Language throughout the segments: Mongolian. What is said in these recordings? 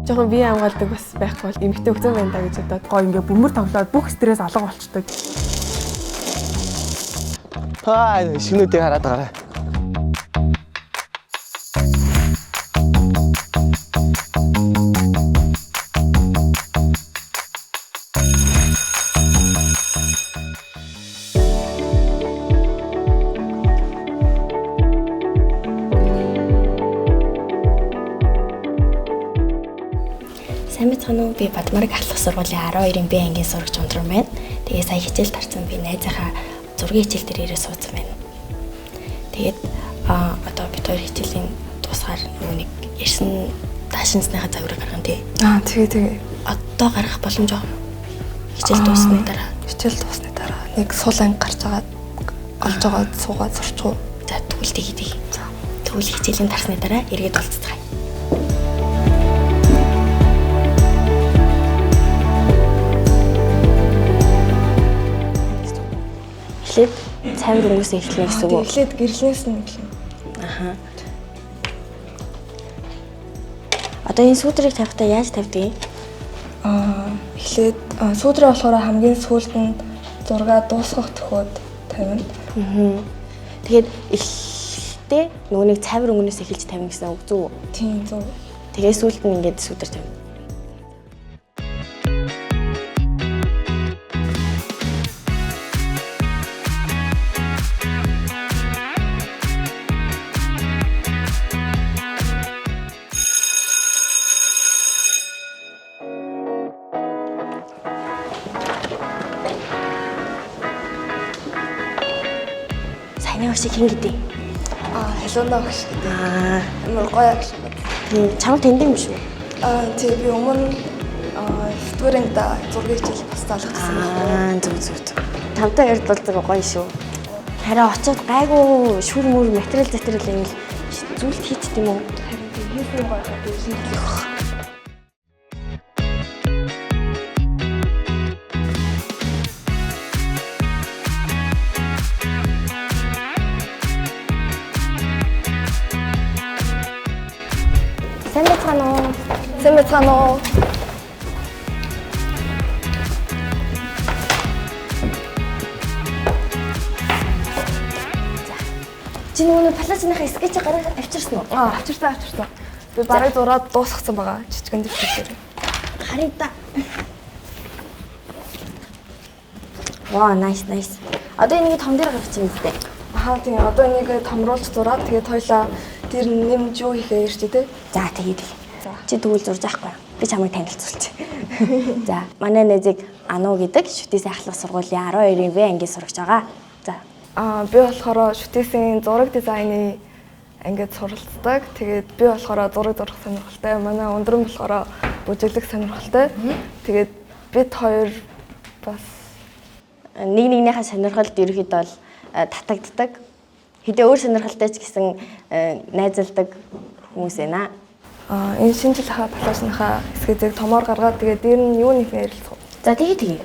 Жохон бие хамгаалдаг бас байхгүй бол эмэгтэй хөгзөн байна да гэж бодоод гоо ингээ бөмбөр тоглоод бүх стресс алга болчдөг. Шинүүдийг хараад гараа. Сайн байцгаана уу? Би Бадмарыг ахлах сургуулийн 12-ын Б ангийн сурагч ундран байна. Тэгээ сая хичээл тарсан би найзынхаа зургийн хичээл дээр ирээ суудсан байна. Тэгээд одоо бид хоёр хичээлийн дуусгаар нэг ирсэн даашинсныхаа загварыг гаргана тий. Тэгээ. Одоо гаргах боломж байгаа. Хичээл дуусны дараа. Хичээл дуусны дараа нэг сул анги гарч агаад олж байгаа суугаад сурчгүй. За тэгвэл тэгээд. Тэгвэл хичээлийн тарсны дараа эргээд уулзцгаая. Эхлээд цайвар өнгөөс эхлэх гэсэн үг. Эхлээд гэрлээс нь эхлэв. Аха. Одоо энэ сүүдрийг тавихтаа яаж тавьдгийг? Эхлээд сүүдрээ болохоор хамгийн сүүлд нь зураг дуусгах төхөөд тавина. Тэгээд эхлэлдээ нөгөөнийг цайвар өнгөнөөс эхэлж тавина гэсэн үг зөв үү? Тийм зөв. Тэгээд сүүлд нь ингээд сүүдрээр тавина. Сайн шиг хин гэдэг. Хэлоноо гэж гэдэг. Амар гоё гэж байна. Тийм чамд тэндэн биш үү? Тийм би өмнө сэтгүүрийн зургийг хичээл бас заалгах гэсэн. Зөв. Тавтай ярд болдог гоё шүү. Харин очиод гайгүй шүр мөр материал ингээл зүйлт хийчт юм уу? Харин тийм хийсэн гоё хаа дүүсэн гэх. Сайн байцгаана уу? Чи нөгөө палацныхаа скетч гараад авчирсан уу? Авчирсан. Би барыг зураад дуусгасан байгаа. Жижигэн дэвтэр. Харин та. Вау, nice. Одоо энийг том дээр гаргах юм зү. Тийм. Одоо энийг томруулж зураад тэгээд хоёлаа тэр нэмж юу хийхээ ирч тий. За тэгээд. Чи тэгвэл зурж байхгүй. Би чамайг танилцуулчих. За, манай найзыг Ану гэдэг шүтээсийн ахлах сургуулийн 12-ын В ангийн сурагч байгаа. За. Би болохоор шүтээсийн зураг дизайны ангид суралцдаг. Тэгээд би болохоор зураг зурах сонирхолтой. Манай өндрөн болохоор бүжиглэх сонирхолтой. Тэгээд бид хоёр бас нэг нэгнийхээ сонирхолд ерөөхдөө бол татагддаг. Хэдий өөр сонирхолтой ч гэсэн найзалдаг хүмүүс байна. Энэ шинэ жилийнхаа палажныхаа эсгэзийг томоор гаргаад тэгээд дээр нь юу нэг ярилцсан. За тэгээ.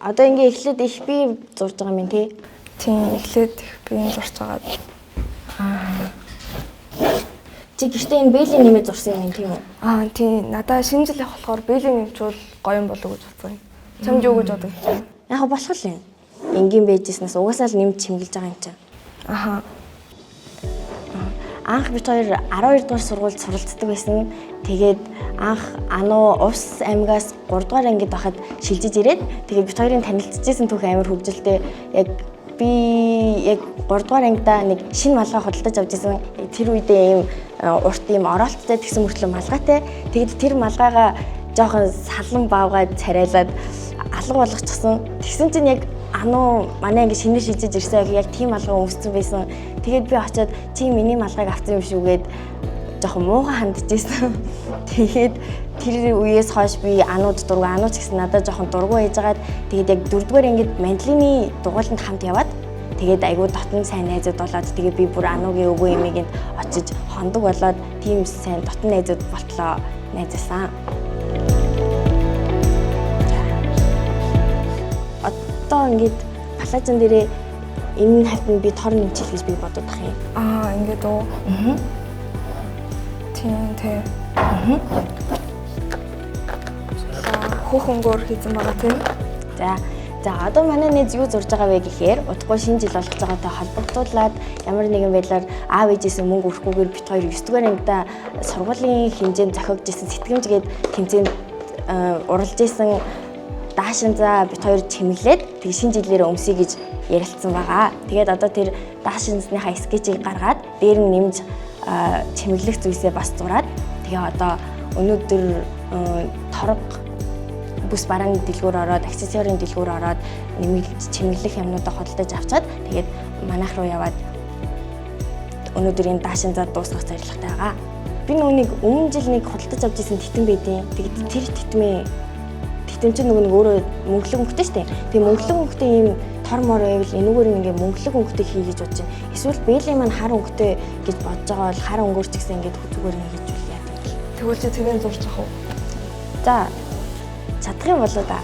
Одоо ингээ эхлээд их би зурж байгаа юм тий. Тийм, эхлээд би энэ зурж байгаа. Чи гэртээ энэ бэйлийн нэмээд зурсан юм тийм үү? Тийм. Надаа шинэ жилийнх болохоор бэйлийн нэмчүүл гоё юм болов гэж бодсон юм. Чамд юу гэж бодож байна? Яг болох юм. Энгийн бэйжснээс угаасаа л нэмж чимгэлж байгаа юм чинь. Анх бид хоёр 12 дугаар сургуульд суралцдаг байсан. Тэгээд анх Ану Увс аймгаас 3 дугаар ангид байхад шилжиж ирээд тэгээд бид хоёрын танилцчихсан түүх амар хөвгөлтэй. Яг би яг 3 дугаар ангидаа нэг шинэ малгай худалдаж авч ирсэн. Тэр үедээ ийм урт ийм ороолттой тэгсэн мөртлөө малгайтай. Тэгээд тэр малгайгаа жоохон салан баавгаад царайлаад алга болгочихсон. Тэгсэн чинь яг Ану манай ингэ шинээр шижиж ирсэн яг тийм малгай өмссөн байсан. Тэгээд би очиод чи миний малгайг авсан юм шүүгээд жоохон муухай хандчихсан. Тэгээд тэр үеэс хойш би Анууд дургу Ану ч гэсэн надад жоохон дургу ээжгаад тэгээд яг 4-р ангид Мандлины дугуйланд хамт яваад тэгээд айгуу дотн сайн найзууд болоод тэгээд би бүр Анугийн өвөө эмээгэнд очиж хондог болоод тийм сайн дотн найзууд болтлоо найзасан. Одоо ингээд палажин дээрээ энэ хавтанд би тор нэмчихэл гэж би бодоод тах юм. Ингээд үү. Тийм тий. Хүүхэнгөр хийсэн байгаа тийм. За одоо манай нэг юу зурж байгаа вэ гэхээр удахгүй шинэ жил болгож байгаатай холбогдуулаад ямар нэгэн байдлаар аав ээжээс мөнгө өрөхгүйгээр бит хоёр 9 дугаар ангида сургуулийн хэмжээнд зохиогдож исэн сэтгэмжгээд тэмцээнд уралж исэн даашин за бит хоёр чимэглээд тэг шинэ жилээр өмсөе гэж ярилцсан байгаа. Тэгээд одоо тэр даашинсныхаа скетчийг гаргаад дээр нь нэмж чимэглэх зүйлсээ бас зураад тэгээ одоо өнөөдөр торог бүс барааны дэлгүүр ороод аксессуарын дэлгүүр ороод нэмэлт чимэглэх юмнуудаа хөдөлж авчаад тэгээд манайх руу яваад өнөөдөр энэ даашин зад дуусгах зорилготой байгаа. Би нүунийг өмнө жил нэг хөдөлж авч исэн титэм байдیں۔ Тэгээд тэр титэм чинь нөгөө нэг өөрөө мөнгөлөг өнгөтэй шүү дээ. Тэгээд мөнгөлөг өнгөтэй ийм тор мор байвал энүүгээр нь ингээ мөнгөлөг өнгөтэй хий гэж бодож байна. Эсвэл бээлийн маань хар өнгөтэй гэж бодож байгаа бол хар өнгөөр ч гэсэн ингээ хүзүүгээр нь хийж үл яадаг. Тэгвэл чи тэрийг зурж авах уу? За чадах юм болоо да.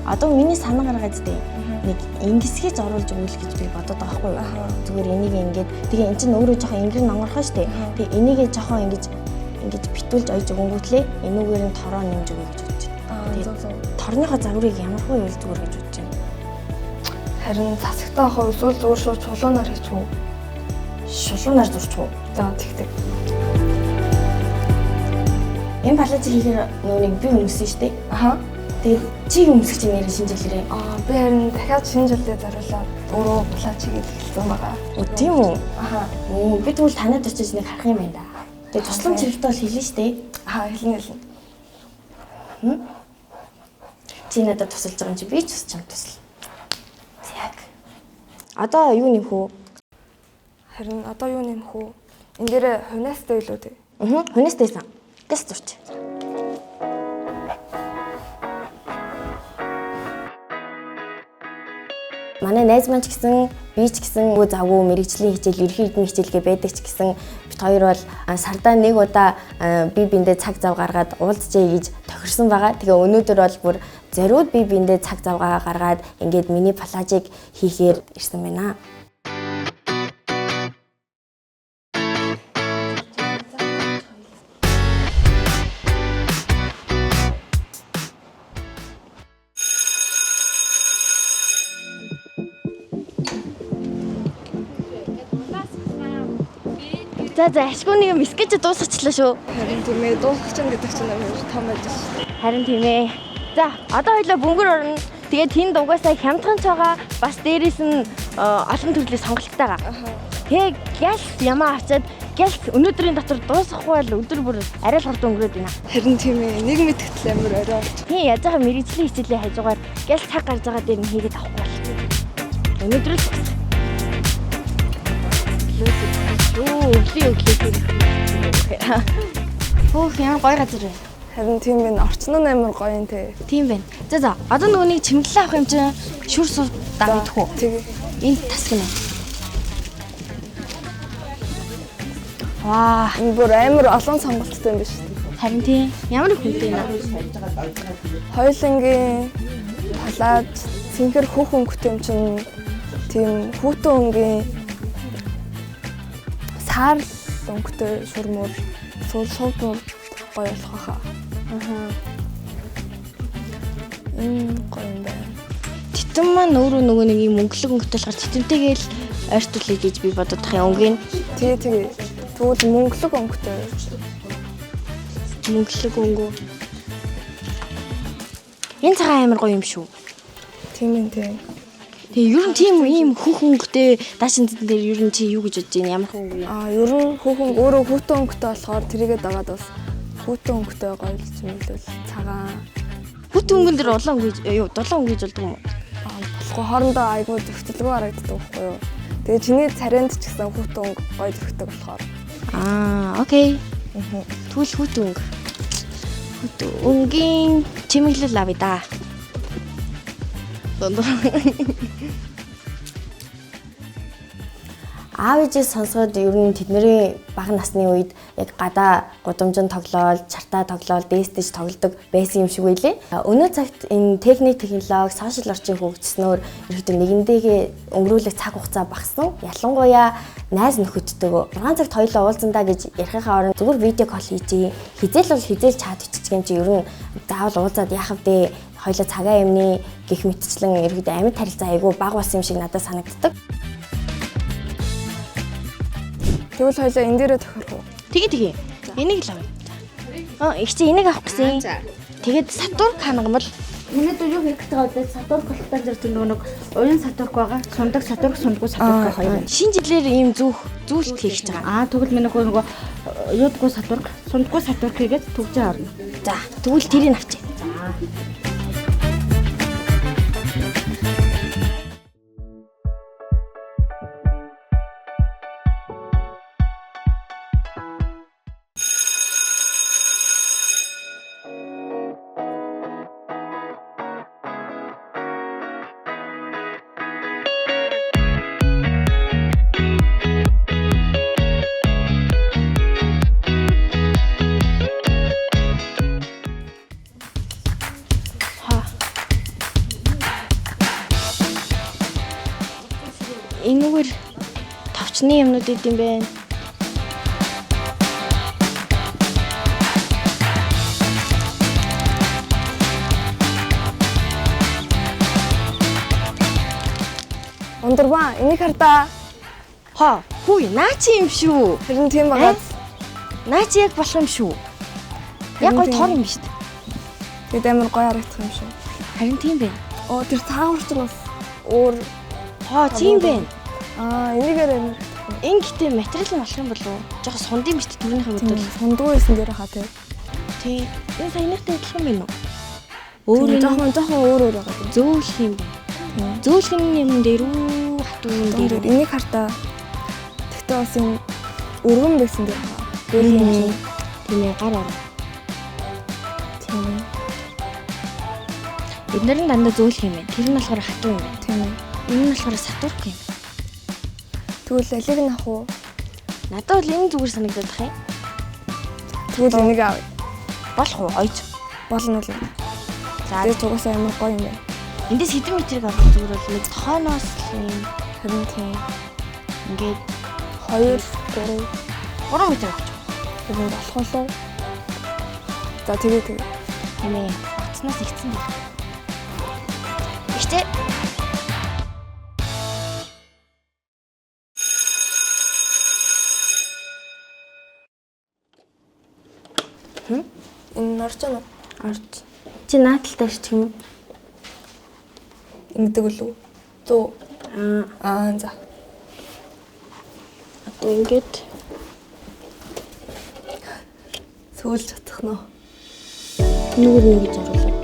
Одоо миний санаа гаргаад дээ. Нэг ингэсгийж оруулж өгөх гэж би бодоод байгаа хгүй юу. Зүгээр энийг ингээд тэгээ эн чинь өөрөө жоохон ингэр нонгорхоо штэ. Тэгээ энийгээ жоохон ингэж битүүлж ойж өгөнгүүтлээ энүүгээр нь тороо нэмж өгье гэж бодож байна. Торныхоо загварыг ямар хөө ийл зүгээр гэж бодож байна. Харин засагтаа авах эсвэл зүгээр шууд чулуунаар хийчих үү? Шулуунаар зурчих уу? За тэгтэг. Энэ палажиг хийхээр нүунийг би өмсөн штэ. Тэгээд чи өмсөх чинь нэр шинэ жилээрээ. Би харин дахиад шинэ жилдээ зориулаад өөрөө палажиг хийлгсэн байгаа. Тийм үү? Би тэгвэл танад очиж нэг харах юм байна да. Тэгээд тусламж хэрэгтэй бол хэлнэ штэ. Хэлнэ. Чи надад тусалж байгаа юм чи би ч бас чамд тусал. Яг. Одоо юу нэмэх үү? Харин одоо юу нэмэх үү? Энд дээрээ хунаастай илүү дээ. Хүнээстэйсэн. Гэс зурч. Манай найз маань ч гэсэн би ч гэсэн өө завгүй мэрэгжлийн хичээл, ерхий эдийн хичээлгээ байдаг ч гэсэн бит хоёр бол сардаа нэг удаа би биендээ цаг зав гаргаад уулзъя гэж тохирсон байгаа. Тэгээ өнөөдөр бол бүр зориуд би биендээ цаг завгаа гаргаад ингээд миний палажиг хийхээр ирсэн байна. За ашгүй нэг юм скетч дуусгачлаа шүү. Харин тийм ээ дуусах чинь гэдэг чинь амар том байж шүү. Харин тийм ээ. За одоо хоёлаа бөмбөр орно. Тэгээд тэнд угаасаа хямдхан цагаа бас дээрээс нь олон төрлийн сонголттой байгаа. Тэгээ гялс ямаа авчаад гялс өнөөдрийн дотор дуусахгүй бол өдөр бүр арай л хурд өнгөрөөд байна. Харин тийм ээ нэг мэдгэтэл амар орой. Тийм яаж байгаа мэрэгжлийн хичээлийн хажуугаар гялс цаг гарч байгаа дээр нь хийгээд авахгүй бол. Өнөөдөр л өглөө. Хөөх яа гоё газар байна. Харин тийм байна. Орчин нь амар гоё юм те. Тийм байна. За одоо нөгөө нэг чимэглэл авах юм чинь шүр суу давидах уу? Тэгээ. Энд тасгна. Ваа, Энэ бүр амар олон сонголттой юм биш үү? харин тийм. Ямар их хүнтэй нэ. Хоёулангийн палаж, цэнхэр хүүх өнгөтэй юм чинь тийм хүүтэн өнгийн саар өнгөтэй шурмуур суултууд гоё болох хаа. Энэ гоё юм байна. Титэм маань өөрөө нөгөө нэг юм өнгөлөг өнгөтэй болохоор титэмтэйгээл ойртуулъя гэж би бодоод тах юм өнгийн. Тэгээ. Тэгвэл мөнгөлөг өнгөтэй. Мөнгөлөг өнгөө. Энэ цагаан амар гоё юм шүү. Тийм ээ тийм. Тэгээ ер нь тийм ийм хүүх өнгөтэй даашин дээр ер нь чи юу гэж бодож байна? Ямар хүн юм? Ер нь хүүхэн өөрөө хүүтэн өнгөтэй болохоор тэрийгээ дагаад бас хүүтэн өнгөтэй гоё л юм л цагаан. Хүүтэн өнгөн дээр улаан өнгөж дулаан өнгөж болдог юм уу? Болохгүй хоорондоо айгүй зөвхөлгүй харагддаг байхгүй юу? Тэгээ чиний царайнд ч гэсэн хүүтэн өнгө гоё зөвхөлдөг болохоор. Окей. Түл хүүтэн өнгө. Хүүтэн өнгийн чимэглэл авъя да. Аав ээжээс сонсоход ер нь тэдний бага насны үед яг гадаа гудамжинд тоглоол, чартаа тоглоол, дээстэйж тоглодог байсан юм шиг байлээ. Өнөө цагт энэ техник, технологи, сошиал орчин хөгжснөөр ерөөдөө нэгэндээгээ өнгөрүүлэх цаг хугацаа багассан. Ялангуяа найз нөхөдтэйгөө 6 цагт хоёулаа уулзандаа гэж ярихынхаа оронд зүгээр видео кол хийж, хизээл бол хизээл чат бичиж юм чи ер нь заавал уулзаад яах вэ? Хоёулаа цагаа юмны гих мэтчлэн ерөөдөө амьд харилцаа айгүй бага болсон юм шиг надад санагддаг. Тэгвэл хоёлаа энэ дээрээ тохирох уу? Тэгээ. Энийг л авъя. Их чи энийг авах гэсэн. Тэгээд сатурк хангам бол Миний дүү юу хийх гэж байгаа вэ? Сатурк колтан зэрэг нэг уян сатурк байгаа. Сундаг сатурк, сундаггүй сатурк хоёр. шинэ жилээр ийм зүйлт хийх гэж байгаа. Тэгвэл миний нөгөө юудгүй сатурк, сундаггүй сатурк хийгээд төгжээ харна. За, тэгвэл тэрийг авчи. Энэгээр товчны юмнууд идэм бэ. Ундрмаа, энийг хардаа. Хүү, наа чи юм шүү. Харин тийм байгаа. Наа чи яг болох юм шүү. Яг гой тоор юм биш үү? Тэгээд амар гоё харагдах юм шүү. Харин тийм бэ. Тэр цаагуур ч бас өөр. Тийм бэ. Энийгээр амар. Энэ гэтээ материал нь болох юм болов уу? Жохо сунд юм биш үү түрүүнийхээ бодвол. Сундгүй байсан дээр хаа тий. Тий. Энэ саяныхтай адилхан байна уу? Өөр жоохон өөр байгаа. Зөөлх юм байна. Зөөлх юм дээр үү хатуун дээр. Энийг хартаа. Тэгтээ бас юм өргөн байсан дээр хаа. Зөөлх юм шиг. Тийм ээ гар орно. Тийм. Эдгээр нь дандаа зөөлх юм байна. Тэр нь болохоор хатуун юм байна. Тийм. Энэ нь болохоор сатурк юм. Тэгвэл алиг нь авах уу? Надад бол энэ зүгээр санагдаад тах юм. Тэгвэл энийг авъя. Болох уу? Ойж. Болно уу? За тэгээд цугасаа ямар гоё юм бэ? эндээс хэдэн метрийг авах зүгээр бол нэг тооноос юм. Харин тийм. Ингээд 2 3 метр авчих. тэгээд болох болоо. За тэгээ. Тийм ээ. Утаснаас игцэн байна. Ихтэй. Энэ орж байна уу? Орж. Чи нааталтай ирчих юм уу? Ингэдэг үлээ. 100. За. Одоо ингээд Сөүлж чадах нь. нүгэр ингэж оруулаад.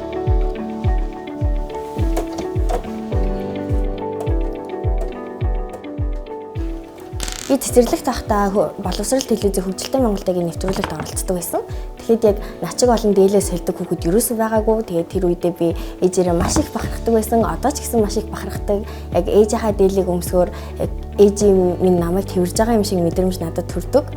Би цэцэрлэгт байхдаа боловсрол телевизийн хөгжилтэй Монголын нэвтрүүлэгт оролцдог байсан. Тэгэхэд яг начиг олон дээлээс сольдог хүүхэд юусэн байгаагүй. Тэгээд тэр үедээ би ээжээрээ маш их бахархдаг байсан. Одоо ч гэсэн маш их бахархдаг. Яг ээжийнхаа дээлийг өмсгөөр яг ээжийн минь намайг тэрж байгаа юм шиг мэдрэмж надад төрдөг.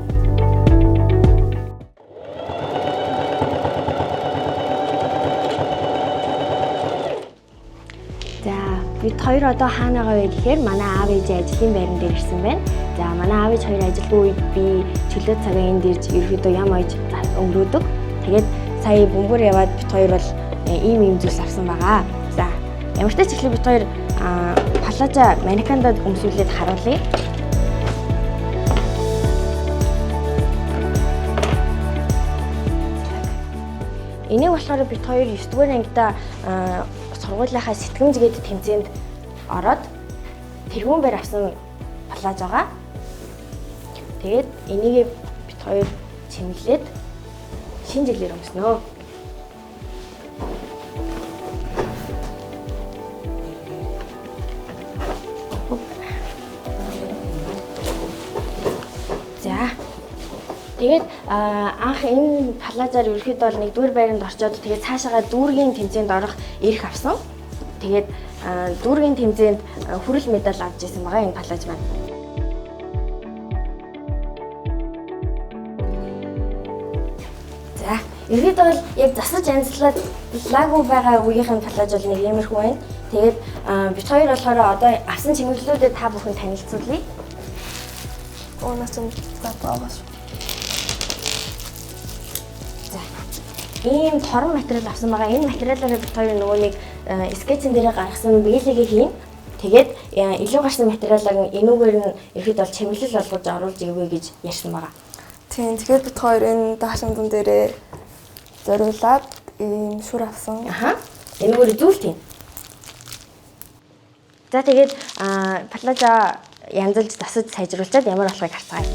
За бид хоёр одоо хаана байгаа вэ гэхээр манай аав ээжийн ажлын байран дээр ирсэн байна. За манай аав ээж хоёр ажилгүй үед би чөлөө цагаа энд ирж ерөөдөө ям ойж өнгөрөөдөг. Тэгээд сая бөмбөр яваад бид хоёр бол ийм зүйлс авсан байгаа. За ямар ч ч ихлэ бид хоёр палажа манекандад өмсүүлээд харуулъя. Энийг болохоор бид хоёр 9 дугаар ангида сургуулийнхаа сэтгэмжгээд тэмцээнд ороод тэргүүн байр авсан палаж байгаа. Тэгээд энийг бид хоёр чимэглээд шинэ жилээр өмснөө. За. Тэгээд анх энэ палажаар ерөөхдөө бол 1-р байранд орчоод тэгээд цаашаага дүүргийн тэмцээнд орох эрх авсан. Тэгээд дүүргийн тэмцээнд хүрэл медаль авч ирсэн байгаа энэ палаж маань. Ерөөд бол яг засаж анзлаагүй байгаа үеийнхэн талааж бол нэг иймэрхүү байна. Тэгээд бид хоёр болохоор одоо авсан чимэглэлүүдэд та бүхэн танилцуулъя. Уунаас нь заавал. Ийм торон материал авсан байгаа. Энэ материалаараа бид хоёр нөгөө нэг скетчэн дээрээ гаргасан биелэгээ хийн. Тэгээд илүү гарсан материалаар энүүгээр нь ихэд бол чимэглэл болгож оруулж ивэ гэж ярьсан байгаа. Тийм. Тэгэхээр бид хоёр энэ даашинтан дээрээ зориулаад ийм шүр авсан. Аха. Энүүгээр зүйлт юм. За тэгээд плажа янзалж засаж сайжруулчаад ямар болохыг харцгаая.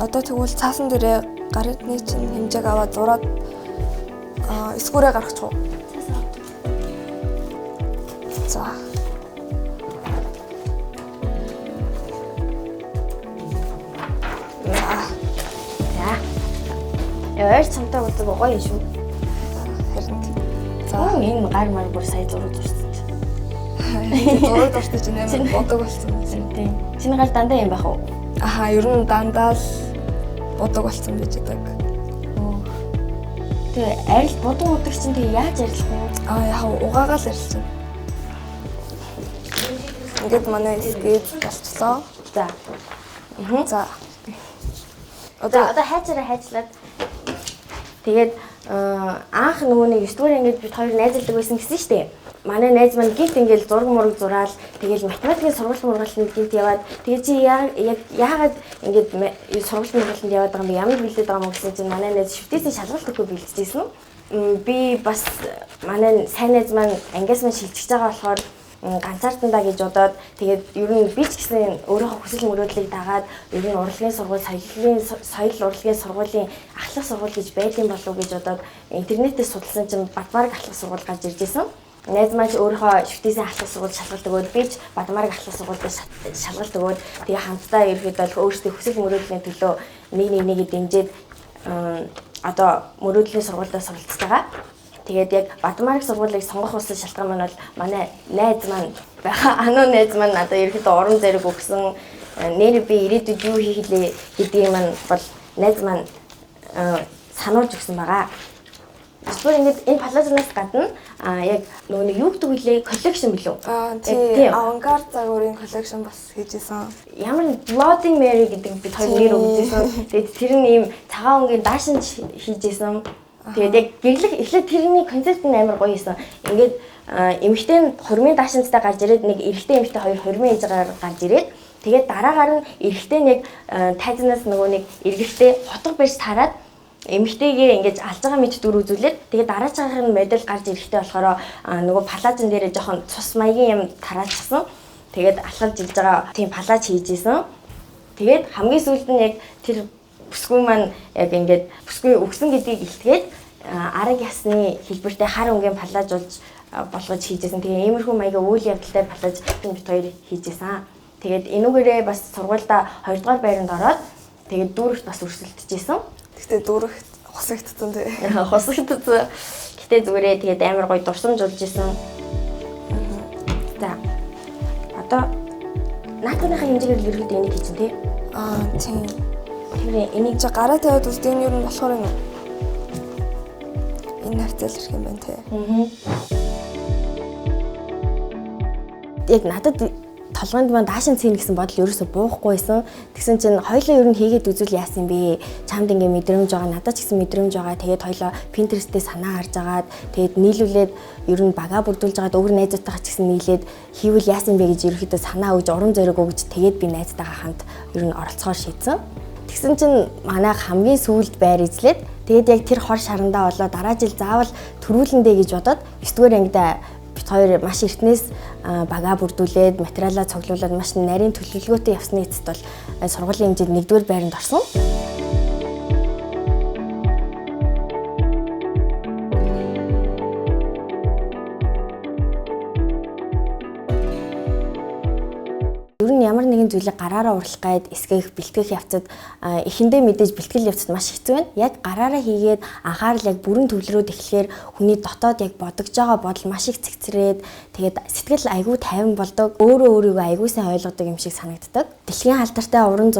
Одоо тэгвэл цаасан дээрээ гарны чинь хэмжээг аваад зураад эсгүүрээ гаргачих уу? За. Яар цамтай болдог гоё юм шүү. Харин. За энэ гар мар бүр сая зураг зурсан чинь. Зураг дуртай чинь амар бодог болсон. Тийм. Чиний гар дандаа юм байх уу? Аха, ер нь дандаа л бодог болсон байж байгаа. Тэгээ арил бодон удаг чинь тэгээ яаж арилах вэ? Яг угаагаал арилсан. Ингээд манай скет болчлоо. За. За. Одоо хайцлаад тэгээд анх нөгөө нэг 9 дугаар ангид бид хоёр найзалдаг байсан гэсэн шүү дээ. Манай найз маань гинт ингээл зураг мураг зураал тэгээд математикийн сургалт гинт яваад тэгээд чи яагаад ингээд сургалт мургалтанд яваад байгаа юм бэ? Ямар бэлдээд байгаа юм гэсэн чинь манай найз шүтээсийн шалгалт өгөө бэлдчихсэн. Би бас манай сайн найз маань ангиас маань шилжиж байгаа болохоор ганцаардандаа гэж бодоод тэгээд ер нь би ч гэсэн өөрийнхөө хүсэл мөрөөдлийг дагаад ер нь урлагийн сургууль, соёл урлагийн сургуулийн ахлах сургууль гэж байдсан болов уу гэж бодоод интернетээс судалсан чинь Бадмараг ахлах сургууль гарч ирж байсан. Найз маань өөрийнхөө шүтээсийн ахлах сургууль шалгалт өгөөд би ч Бадмараг ахлах сургуульд шалгалт өгөөд тэгээ хамтдаа ерөөдөө өөрсдийн хүсэл мөрөөдлийн төлөө нэгээ дэмжиж одоо мөрөөдлийн сургуультай суралцж байгаа. Тэгээд яг Бадмараг сургуулийг сонгох болсон шалтгаан маань бол манай найз маань байгаа. Ануу найз маань надад ерөөдөө уран зэрэг өгсөн нэр би ирээдүйд юу хийх хэлээ гэдгийг маань бол найз маань сануулж өгсөн байгаа. Эсвэл ингээд энэ палазанаас гадна яг нөгөө нэг юу гэдэг вүлээ коллекшн билүү? Тийм. Авангард загварын коллекшн бас хийжсэн. Ямар Bloody Mary гэдэг бид хоёр нэр өгдөөсөн. Тэгээд тэр нь ийм цагаан өнгийн даашин хийжсэн. Тэгээд яг гэрлэх эхлээд тэрний концепт нь амар гоё байсан. Ингээд эмэгтэй нь хурмын даашинтай гарч ирээд нэг эрэгтэй эмэгтэй хоёр хурмын ээжээр гарч ирээд тэгээд дараагаар нь эрэгтэй нэг тайзнаас нөгөө нэг эргэлтэй хотго барьж тараад эмэгтэйгээ ингэж алж байгаа мэт дүр үзүүлээд тэгээд дараагийн медаль гарч ирэхтэй болохоор нөгөө палажин дээрээ жоохон цус маягийн юм тараачсан. Тэгээд алхалж илж байгаа тийм палаж хийжсэн. Тэгээд хамгийн сүүлд нь яг тэр бүсгүй маань яг ингээд бүсгүй өгсөн гэдгийг илтгээд арга ясны хэлбэртэй хар өнгийн палажуулж болгож хийжсэн. Тэгээ иймэрхүү маягийн үйл явдалтай палаж бид хоёр хийжсэн. Тэгээд энүүгээрээ бас сургуульда 2 дугаар байранд ороод тэгээд дүүрэгт бас өрсөлдөжсэн. Гэхдээ дүүрэг хосогдсон тий. Хосогдсон. Гэтэ зүгээрээ тэгээд амар гоё дурсамжуулж исэн. За. Одоо наатныхаа хэмжээгээр ерөөд энийг хийчихэн тий. Тийм. Тэгэхээр энийг чи гараа тавиад үздэг нь юу нь болохоор юм. Энэ хавцал ирэх юм байна тий. Яг надад толгойд маань даашин цээн гэсэн бодол ерөөсө буухгүй байсан. Тэгсэн чинь хоёлоо ер нь хийгээд үзүүл яасан бэ? Чамд ингээ мэдрэмж байгаа, надад ч гэсэн мэдрэмж байгаа. Тэгээд хоёлоо Pinterest-тэй санаа харж агаад тэгээд нийлүүлээд ер нь бага бүрдүүлж агаад өөр найзуудтайгаа ч гэсэн нийлээд хийвэл яасан бэ гэж ерөөхдөө санаа өгж, урам зориг өгж тэгээд би найзтайгаа хамт ер нь оролцохоор шийдсэн. Тэгсэн чинь манай хамгийн сүүлд байр эзлээд тэгээд яг тэр хор шарандаа болоо дараа жил заавал төрүүлэндээ гэж бодоод 9-р ангидаа бид хоёр маш эртнээс бага бүрдүүлээд материалаа цуглуулад маш нарийн төлөвлөгөөтэй явсны эцэст бол сургуулийн хэмжээнд 1-р байранд орсон. Ер нь ямар нэгэн зүйлийг гараараа урлах гээд эсгэх, бэлтгэх явцад эхэндээ мэдээж бэлтгэл явцад маш хэцүү байна. Яг гараараа хийгээд анхаарал яг бүрэн төвлөрөөд эхлэхээр хүний дотоод яг бодож байгаа бодол маш их цэгцрээд тэгээд сэтгэл айгүй тайван болдог. Өөрөө өөрийгөө айгүй сайн ойлгодог юм шиг санагддаг. Дэлхийн алдартай уран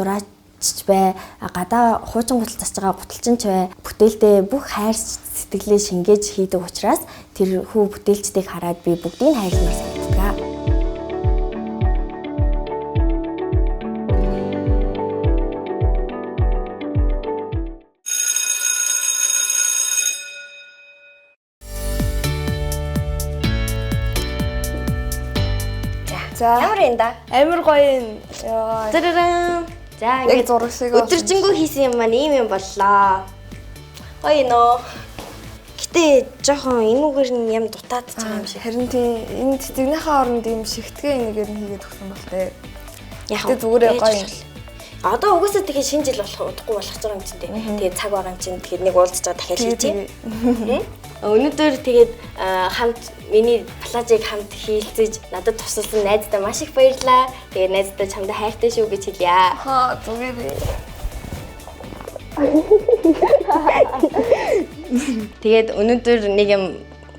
гуталч бай, гадаа хуучин гутал засж байгаа гуталчин ч бай. Бүтээлдээ бүх хайр сэтгэлээ шингээж хийдэг учраас тэр хүү бүтээлчдийг хараад би бүгдийг хайрламар санагддаг. За Ямар юм да? амар гоё юм. Яа. Зарарам. За Яг зураг шиг өдөржингөө хийсэн юм маань ийм юм боллоо. Гоё нөө. Гэтэ жоохон энүүгээр нь юм дутаад ч байгаа юм шиг. Харин тийм энэ цэцэгнийхээ оронд ийм шигтгэн энийг нь хийгээд өгсөн бол тээ. Яг Тэ зүгээр гоё юм. Одоо угаасаа тэгэхээр шинэ жил болох удахгүй болох гэж байгаа юм чинь тий. Тэгээд цаг байгаа юм чинь тэгээд нэг уулзж байгаа дахиад хийчихье. Өнөөдөр тэгээд хамт миний плажийг хамт хийлцэж надад тусалсан найздаа маш их баярлалаа. Тэгээд найздаа чамдаа хайртай шүү гэж хэлье. Хаа зүгээр. Тэгээд өнөөдөр нэг юм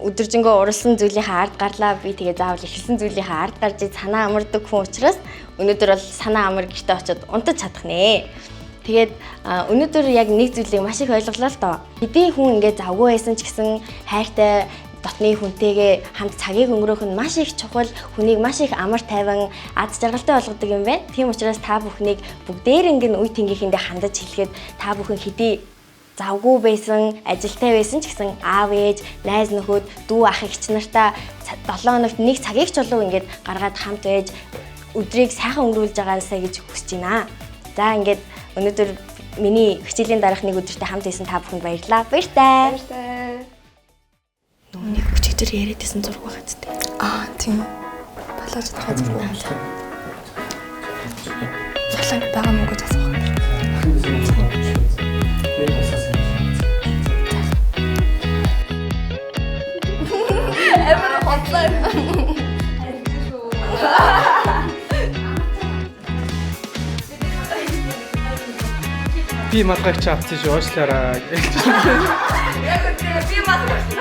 өдөржингөө уралсан зүйлийнхээ ард гарлаа. Би тэгээд заавал эхэлсэн зүйлийнхээ ард гарч санаа амардаг хүн учраас өнөөдөр бол санаа амар гэртээ очиод унтаж чадах нэ. Тэгээд өнөөдөр яг нэг зүйлийг маш их ойлголоо л доо. Хэдий хүн ингээд завгүй байсан ч гэсэн хайртай дотны хүнтэйгээ хамт цагийг өнгөрөөх нь маш их чухал, хүнийг маш их амар тайван аз жаргалтай болгодог юм байна. Тийм учраас та бүхнийг бүгдээр ингэ үе тэнгийнхэндээ хандаж хэлэхэд та бүхэн хэдий завгүй байсан, ажилтай байсан ч гэсэн аав ээж, найз нөхөд, дүү ах эгч нартай 7 хоногт нэг цагийг ч болов ингээд гаргаад хамт байж өдрийг сайхан өнгөрүүлж байгаасаа гэж хүсэж байна. За ингээд өнөөдөр миний хичээлийн дараах нэг өдөртөө хамт байсан та бүхэнд баярлалаа. Баяртай. Баяртай. Нэг өчигдөр яриадсэн зураг байгаа ч тийм. Тийм. Балааж байгаа зүйл юм шиг. Салан байгаа мөн гэж асуух. Эмэр хотлаа. Би матгагч авчих уушлаараа. Яг тэр би матгагч.